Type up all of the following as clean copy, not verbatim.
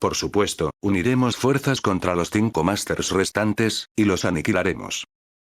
Por supuesto, uniremos fuerzas contra los 5 Masters restantes, y los aniquilaremos.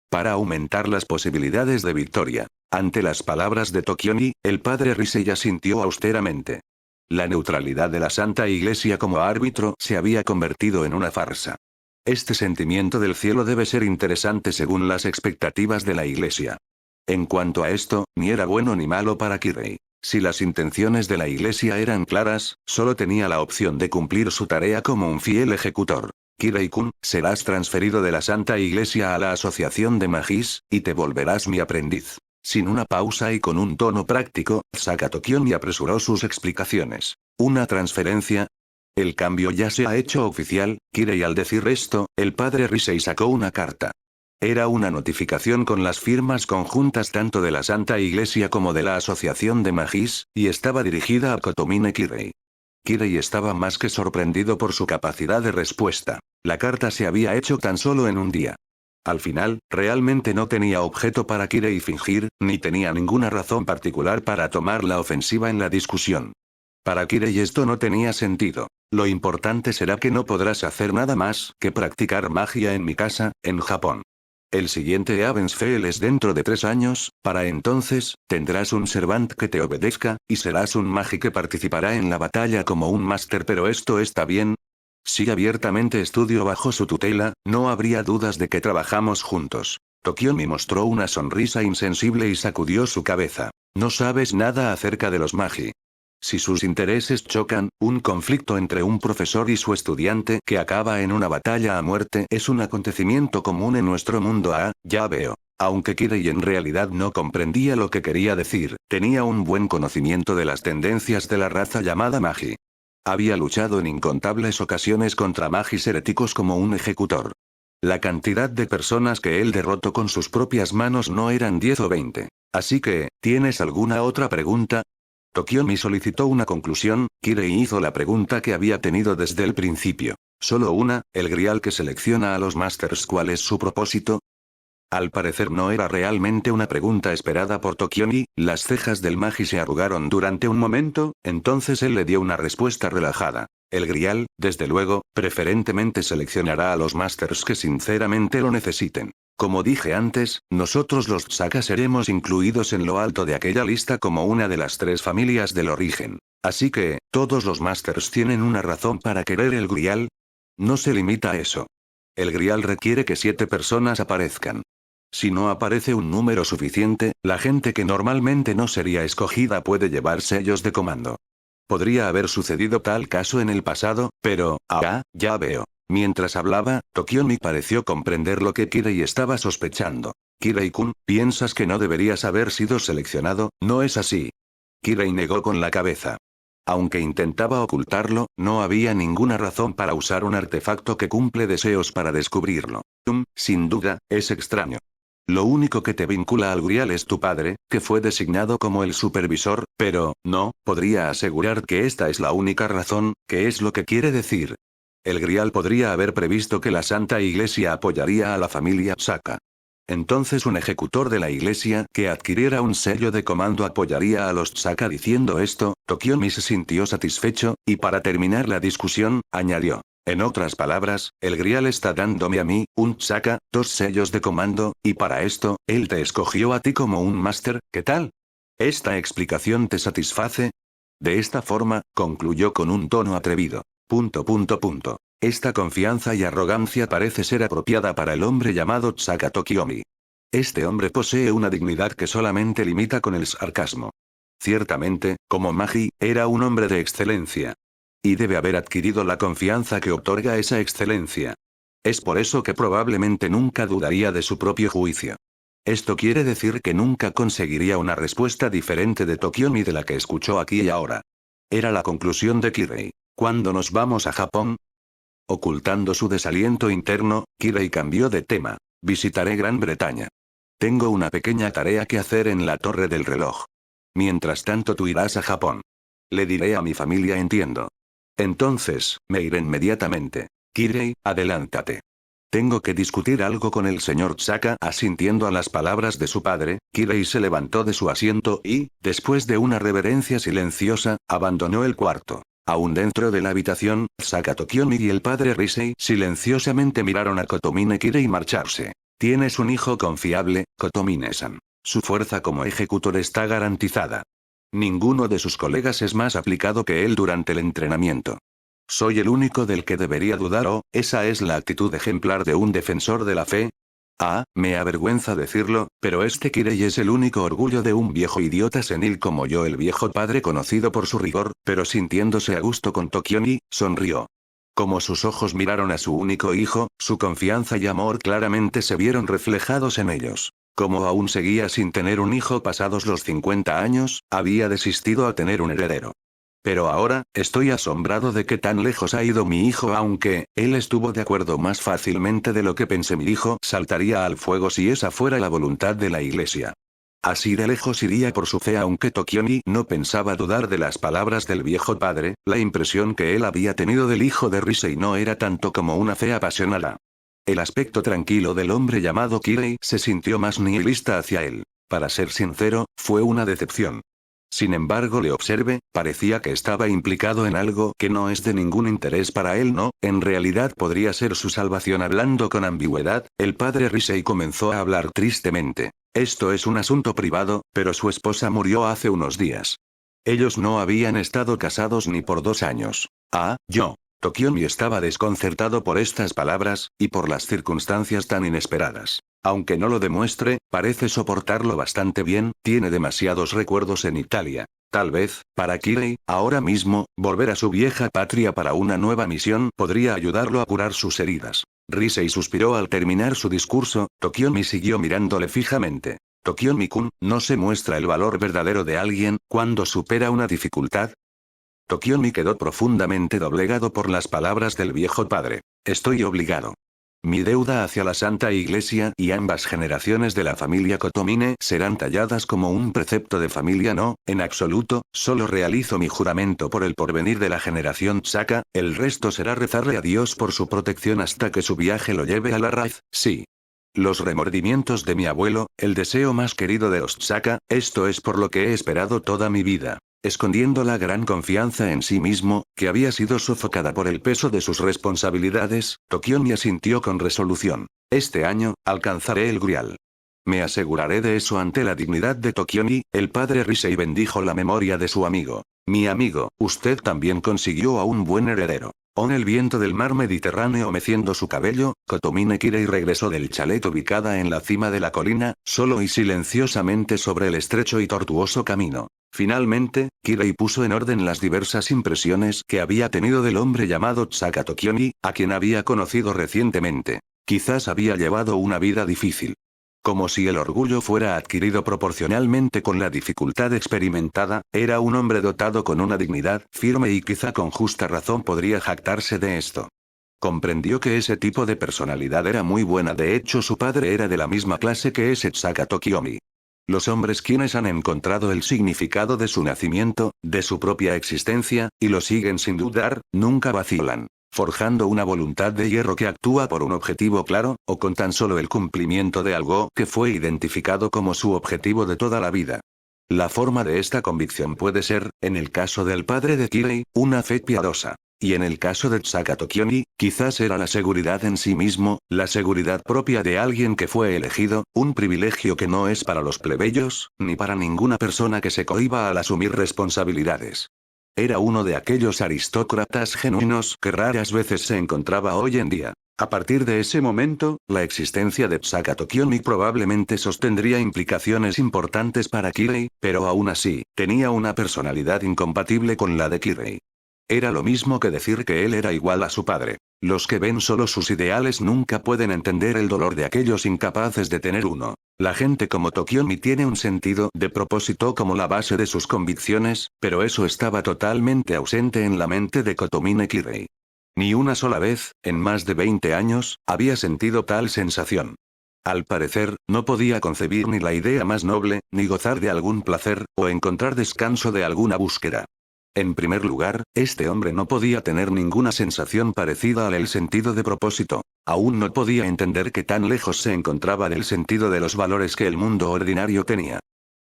Para aumentar las posibilidades de victoria. Ante las palabras de Tokiomi, el padre Risei asintió austeramente. La neutralidad de la Santa Iglesia como árbitro se había convertido en una farsa. Este sentimiento del cielo debe ser interesante según las expectativas de la Iglesia. En cuanto a esto, ni era bueno ni malo para Kirei. Si las intenciones de la Iglesia eran claras, solo tenía la opción de cumplir su tarea como un fiel ejecutor. Kirei-kun, serás transferido de la Santa Iglesia a la Asociación de Magis, y te volverás mi aprendiz. Sin una pausa y con un tono práctico, Saka Tokiomi apresuró sus explicaciones. ¿Una transferencia? El cambio ya se ha hecho oficial, Kirei. Al decir esto, el padre Risei sacó una carta. Era una notificación con las firmas conjuntas tanto de la Santa Iglesia como de la Asociación de Magis, y estaba dirigida a Kotomine Kirei. Kirei estaba más que sorprendido por su capacidad de respuesta. La carta se había hecho tan solo en un día. Al final, realmente no tenía objeto para Kirei fingir, ni tenía ninguna razón particular para tomar la ofensiva en la discusión. Para Kirei esto no tenía sentido. Lo importante será que no podrás hacer nada más que practicar magia en mi casa, en Japón. El siguiente Abensfeld es dentro de 3 años, para entonces, tendrás un servant que te obedezca, y serás un magi que participará en la batalla como un máster. ¿Pero esto está bien? Si abiertamente estudio bajo su tutela, no habría dudas de que trabajamos juntos. Tokiomi mostró una sonrisa insensible y sacudió su cabeza. No sabes nada acerca de los magi. Si sus intereses chocan, un conflicto entre un profesor y su estudiante que acaba en una batalla a muerte es un acontecimiento común en nuestro mundo. Ya veo. Aunque Kirei en realidad no comprendía lo que quería decir, tenía un buen conocimiento de las tendencias de la raza llamada magi. Había luchado en incontables ocasiones contra magis heréticos como un ejecutor. La cantidad de personas que él derrotó con sus propias manos no eran 10 o 20. Así que, ¿tienes alguna otra pregunta? Tokiomi solicitó una conclusión. Kirei hizo la pregunta que había tenido desde el principio. Solo una, el grial que selecciona a los Masters. ¿Cuál es su propósito? Al parecer no era realmente una pregunta esperada por Tokiomi. Las cejas del magi se arrugaron durante un momento, entonces él le dio una respuesta relajada. El grial, desde luego, preferentemente seleccionará a los Masters que sinceramente lo necesiten. Como dije antes, nosotros los Saka seremos incluidos en lo alto de aquella lista como una de las 3 familias del origen. Así que, ¿todos los Masters tienen una razón para querer el grial? No se limita a eso. El grial requiere que 7 personas aparezcan. Si no aparece un número suficiente, la gente que normalmente no sería escogida puede llevar sellos de comando. Podría haber sucedido tal caso en el pasado, pero, ya veo. Mientras hablaba, Tokiomi pareció comprender lo que Kirei estaba sospechando. Kirei-kun, ¿piensas que no deberías haber sido seleccionado? ¿No es así? Kirei negó con la cabeza. Aunque intentaba ocultarlo, no había ninguna razón para usar un artefacto que cumple deseos para descubrirlo. Sin duda, es extraño. Lo único que te vincula al grial es tu padre, que fue designado como el supervisor, pero, no, podría asegurar que esta es la única razón. ¿Qué es lo que quiere decir? El grial podría haber previsto que la Santa Iglesia apoyaría a la familia Saka. Entonces un ejecutor de la Iglesia que adquiriera un sello de comando apoyaría a los Saka. Diciendo esto, Tokiomi se sintió satisfecho, y para terminar la discusión, añadió. En otras palabras, el grial está dándome a mí, un Saka, 2 sellos de comando, y para esto, él te escogió a ti como un máster. ¿Qué tal? ¿Esta explicación te satisface? De esta forma, concluyó con un tono atrevido. Esta confianza y arrogancia parece ser apropiada para el hombre llamado Saka Tokiomi. Este hombre posee una dignidad que solamente limita con el sarcasmo. Ciertamente, como magi, era un hombre de excelencia. Y debe haber adquirido la confianza que otorga esa excelencia. Es por eso que probablemente nunca dudaría de su propio juicio. Esto quiere decir que nunca conseguiría una respuesta diferente de Tokiomi de la que escuchó aquí y ahora. Era la conclusión de Kirei. ¿Cuándo nos vamos a Japón? Ocultando su desaliento interno, Kirei cambió de tema. Visitaré Gran Bretaña. Tengo una pequeña tarea que hacer en la torre del reloj. Mientras tanto tú irás a Japón. Le diré a mi familia, entiendo. Entonces, me iré inmediatamente. Kirei, adelántate. Tengo que discutir algo con el señor Saka. Asintiendo a las palabras de su padre, Kirei se levantó de su asiento y, después de una reverencia silenciosa, abandonó el cuarto. Aún dentro de la habitación, Saka Tokiomi y el padre Risei silenciosamente miraron a Kotomine Kirei marcharse. Tienes un hijo confiable, Kotomine-san. Su fuerza como ejecutor está garantizada. Ninguno de sus colegas es más aplicado que él durante el entrenamiento. ¿Soy el único del que debería dudar o esa es la actitud ejemplar de un defensor de la fe? Ah, me avergüenza decirlo, pero este Kirei es el único orgullo de un viejo idiota senil como yo. El viejo padre conocido por su rigor, pero sintiéndose a gusto con Tokiomi, sonrió. Como sus ojos miraron a su único hijo, su confianza y amor claramente se vieron reflejados en ellos. Como aún seguía sin tener un hijo pasados los 50 años, había desistido a tener un heredero. Pero ahora, estoy asombrado de que tan lejos ha ido mi hijo, aunque, él estuvo de acuerdo más fácilmente de lo que pensé. Mi hijo saltaría al fuego si esa fuera la voluntad de la iglesia. Así de lejos iría por su fe. Aunque Tokiomi no pensaba dudar de las palabras del viejo padre, la impresión que él había tenido del hijo de Risei no era tanto como una fe apasionada. El aspecto tranquilo del hombre llamado Kirei se sintió más nihilista hacia él. Para ser sincero, fue una decepción. Sin embargo, le observé, parecía que estaba implicado en algo que no es de ningún interés para él. No, en realidad podría ser su salvación. Hablando con ambigüedad, el padre Risei comenzó a hablar tristemente. Esto es un asunto privado, pero su esposa murió hace unos días. Ellos no habían estado casados ni por 2 años. Yo. Tokiomi estaba desconcertado por estas palabras, y por las circunstancias tan inesperadas. Aunque no lo demuestre, parece soportarlo bastante bien, tiene demasiados recuerdos en Italia. Tal vez, para Kirei, ahora mismo, volver a su vieja patria para una nueva misión podría ayudarlo a curar sus heridas. Risei suspiró al terminar su discurso. Tokiomi siguió mirándole fijamente. Tokiomi-kun, ¿no se muestra el valor verdadero de alguien cuando supera una dificultad? Tokiomi quedó profundamente doblegado por las palabras del viejo padre. Estoy obligado. Mi deuda hacia la Santa Iglesia y ambas generaciones de la familia Kotomine serán talladas como un precepto de familia. No, en absoluto, solo realizo mi juramento por el porvenir de la generación Saka, el resto será rezarle a Dios por su protección hasta que su viaje lo lleve a la raíz. Sí. Los remordimientos de mi abuelo, el deseo más querido de los Saka, esto es por lo que he esperado toda mi vida. Escondiendo la gran confianza en sí mismo, que había sido sofocada por el peso de sus responsabilidades, Tokiomi asintió con resolución. Este año, alcanzaré el Grial. Me aseguraré de eso. Ante la dignidad de Tokiomi, el padre Risei bendijo la memoria de su amigo. Mi amigo, usted también consiguió a un buen heredero. Con el viento del mar Mediterráneo meciendo su cabello, Kotomine Kirei regresó del chalet ubicada en la cima de la colina, solo y silenciosamente sobre el estrecho y tortuoso camino. Finalmente, Kirei puso en orden las diversas impresiones que había tenido del hombre llamado Saka Tokiomi, a quien había conocido recientemente. Quizás había llevado una vida difícil. Como si el orgullo fuera adquirido proporcionalmente con la dificultad experimentada, era un hombre dotado con una dignidad firme y quizá con justa razón podría jactarse de esto. Comprendió que ese tipo de personalidad era muy buena. De hecho, su padre era de la misma clase que ese Saka Tokiomi. Los hombres quienes han encontrado el significado de su nacimiento, de su propia existencia, y lo siguen sin dudar, nunca vacilan, forjando una voluntad de hierro que actúa por un objetivo claro, o con tan solo el cumplimiento de algo que fue identificado como su objetivo de toda la vida. La forma de esta convicción puede ser, en el caso del padre de Kirei, una fe piadosa. Y en el caso de Saka Tokiomi, quizás era la seguridad en sí mismo, la seguridad propia de alguien que fue elegido, un privilegio que no es para los plebeyos, ni para ninguna persona que se cohíba al asumir responsabilidades. Era uno de aquellos aristócratas genuinos que raras veces se encontraba hoy en día. A partir de ese momento, la existencia de Saka Tokiomi probablemente sostendría implicaciones importantes para Kirei, pero aún así, tenía una personalidad incompatible con la de Kirei. Era lo mismo que decir que él era igual a su padre. Los que ven solo sus ideales nunca pueden entender el dolor de aquellos incapaces de tener uno. La gente como Tokiomi tiene un sentido de propósito como la base de sus convicciones, pero eso estaba totalmente ausente en la mente de Kotomine Kirei. Ni una sola vez, en más de 20 años, había sentido tal sensación. Al parecer, no podía concebir ni la idea más noble, ni gozar de algún placer, o encontrar descanso de alguna búsqueda. En primer lugar, este hombre no podía tener ninguna sensación parecida al sentido de propósito. Aún no podía entender que tan lejos se encontraba del sentido de los valores que el mundo ordinario tenía.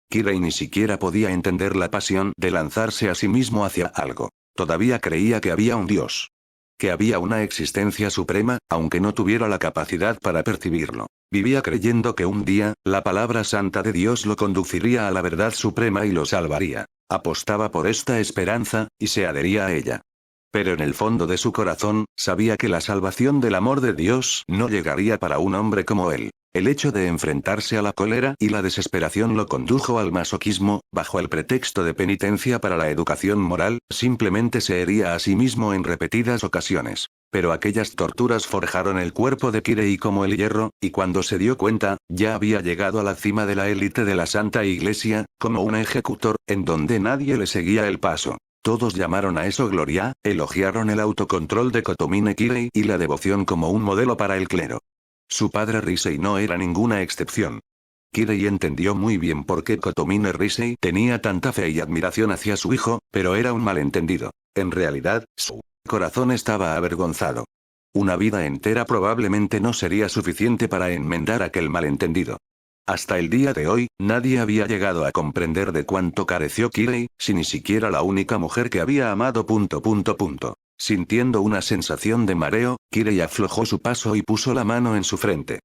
Kirei ni siquiera podía entender la pasión de lanzarse a sí mismo hacia algo. Todavía creía que había un Dios. Que había una existencia suprema, aunque no tuviera la capacidad para percibirlo. Vivía creyendo que un día, la palabra santa de Dios lo conduciría a la verdad suprema y lo salvaría. Apostaba por esta esperanza, y se adhería a ella. Pero en el fondo de su corazón, sabía que la salvación del amor de Dios no llegaría para un hombre como él. El hecho de enfrentarse a la cólera y la desesperación lo condujo al masoquismo, bajo el pretexto de penitencia para la educación moral, simplemente se hería a sí mismo en repetidas ocasiones. Pero aquellas torturas forjaron el cuerpo de Kirei como el hierro, y cuando se dio cuenta, ya había llegado a la cima de la élite de la Santa Iglesia, como un ejecutor, en donde nadie le seguía el paso. Todos llamaron a eso gloria, elogiaron el autocontrol de Kotomine Kirei y la devoción como un modelo para el clero. Su padre Risei no era ninguna excepción. Kirei entendió muy bien por qué Kotomine Risei tenía tanta fe y admiración hacia su hijo, pero era un malentendido. En realidad, su corazón estaba avergonzado. Una vida entera probablemente no sería suficiente para enmendar aquel malentendido. Hasta el día de hoy, nadie había llegado a comprender de cuánto careció Kirei, si ni siquiera la única mujer que había amado. Sintiendo una sensación de mareo, Kirei aflojó su paso y puso la mano en su frente.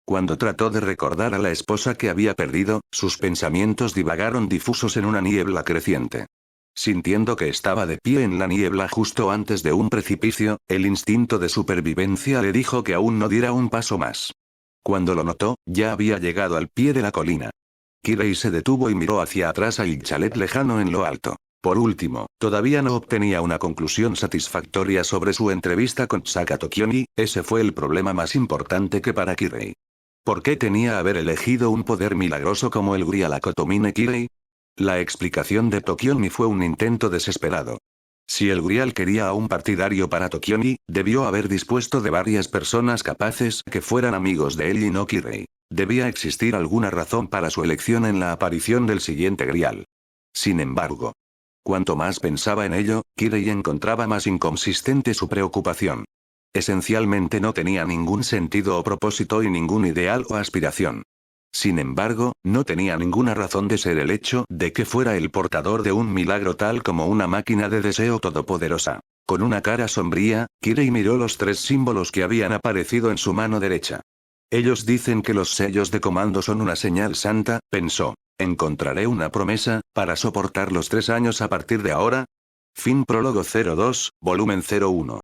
Cuando trató de recordar a la esposa que había perdido, sus pensamientos divagaron difusos en una niebla creciente. Sintiendo que estaba de pie en la niebla justo antes de un precipicio, el instinto de supervivencia le dijo que aún no diera un paso más. Cuando lo notó, ya había llegado al pie de la colina. Kirei se detuvo y miró hacia atrás al chalet lejano en lo alto. Por último, todavía no obtenía una conclusión satisfactoria sobre su entrevista con Sakato Kiyomi, ese fue el problema más importante que para Kirei. ¿Por qué tenía haber elegido un poder milagroso como el Grial a Kotomine Kirei? La explicación de Tokiomi fue un intento desesperado. Si el Grial quería a un partidario para Tokiomi, debió haber dispuesto de varias personas capaces que fueran amigos de él y no Kirei. Debía existir alguna razón para su elección en la aparición del siguiente Grial. Sin embargo, cuanto más pensaba en ello, Kirei encontraba más inconsistente su preocupación. Esencialmente no tenía ningún sentido o propósito y ningún ideal o aspiración. Sin embargo, no tenía ninguna razón de ser el hecho de que fuera el portador de un milagro tal como una máquina de deseo todopoderosa. Con una cara sombría, Kirei miró los 3 símbolos que habían aparecido en su mano derecha. Ellos dicen que los sellos de comando son una señal santa, pensó. ¿Encontraré una promesa para soportar los 3 años a partir de ahora? Fin prólogo 02, volumen 01.